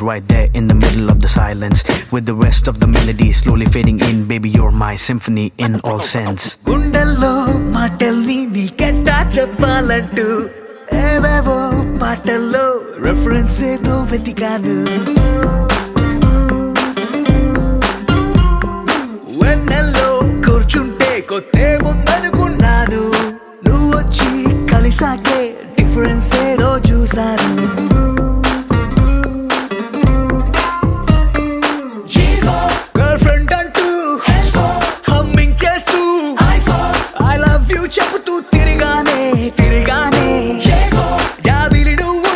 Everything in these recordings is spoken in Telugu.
Right there in the middle of the silence, with the rest of the melody slowly fading in. Baby, you're my symphony in all sense. గుండెల్లో మాటల్ని నీకెట్టా చెప్పాలంటూ ఏవేవో పాటల్లో రెఫరెన్స్ ఏదో వెతికాను. వెన్నెల్లో కూర్చుంటే కొత్తే ముందనుకున్నాను. నువ్వు వచ్చి కలిసాకే డిఫరెన్స్ ఏదో చూశాను. చెబుతూ తిరిగానే జాబిలి నువ్వు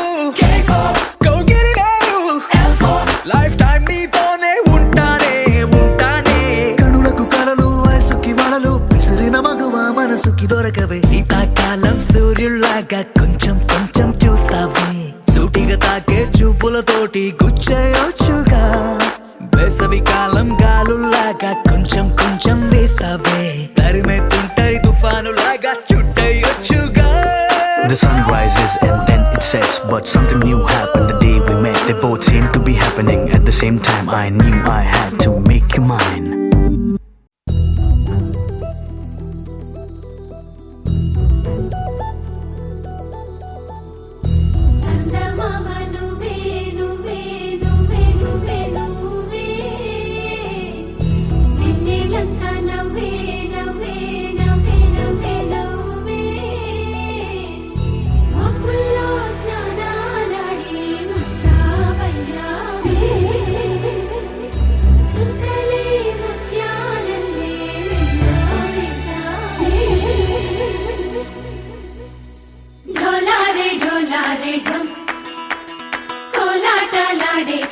కౌగిలి నేను లైఫ్ టైం నీతోనే ఉంటానే కనులకు కలలు వయసుకి వలలు విసిరిన మగువ మనసుకి దొరకవే. శీతాకాలం సూర్యుల్లాగా కొంచెం చూస్తావే. సూటిగా తాకే చూపులతోటి గుచ్చేయొచ్చుగా. వేసవి కాలం గాలుల్లాగా కొంచెం వేస్తావే. తరిమెత్తుంటాయి తుఫానులాగా చుట్టయొచ్చుగా. The sun rises and then it sets, but something new happened the day we met. They both seemed to be happening at the same time. I knew I had to make you mine.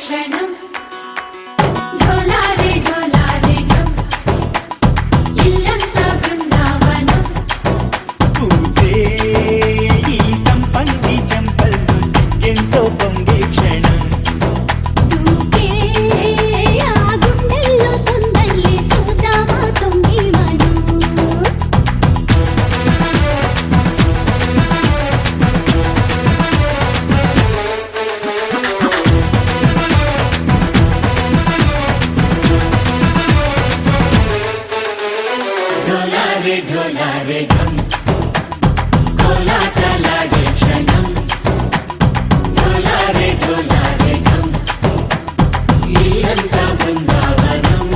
క్షణం ఇల్లంతా బృందావనం. పూసే ఈ సంపంగి చెంపల్లో సిగ్గెంతో పొంగే క్షణం. దూకే ఆ గుండెల్లో తొందరలే చూద్దామా తొంగి మనం. ढोलारे ढम कोलाटलाडे क्षणम. ढोलारे ढम इल्लंता बृंदावनम.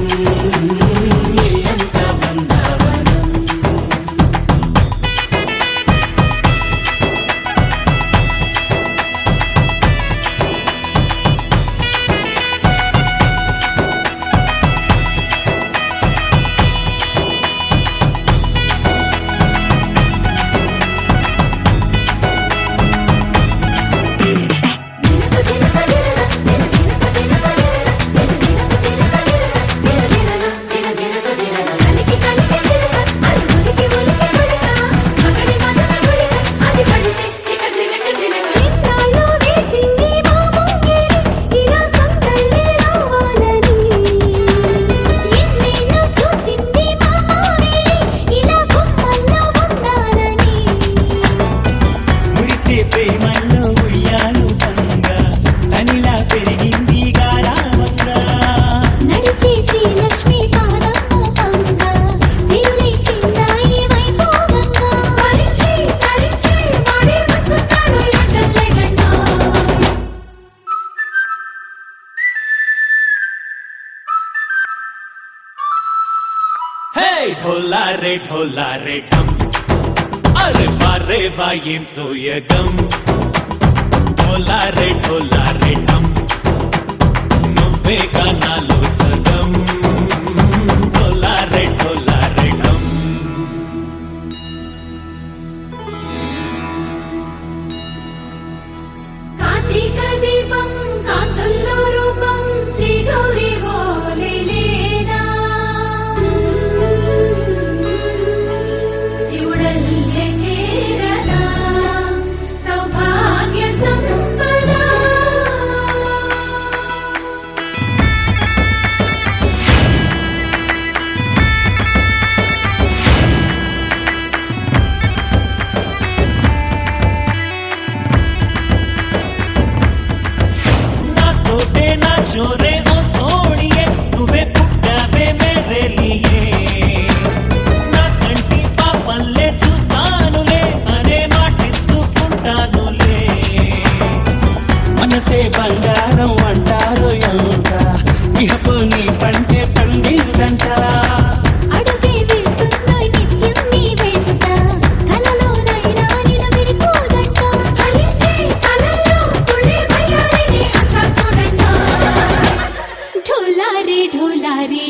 ढोलारे ढम अरे वाह ఏం సోయగం. ढोलारे ढम నువ్వేగా నాలో సగం. ढोलारे ढम కార్తీక దీపం కాంతుల్లో రూపం శ్రీ గౌరీ ఓలేనా. శివుడల్లే చేరదా సౌభాగ్య సంపద. చోరే ఓ సోడియే నువ్వే పుట్టావే మేరే లియే నా కంటి పాపల్లే చూస్తానులే అనే మాటిచ్చుకుంటానులే మనసే బంగారం అంటారు ఎంత ఇహపు నీ పంటే పండిందంట అడుగే వేస్తున్నాయి నిత్యం నీ వెంట కలలోనైనా నిన్ను విడిపోదంట ఫలించే కలల్లో తుళ్ళే వయ్యారిని అంతా చూడంట ఢోలారే ఢోలారే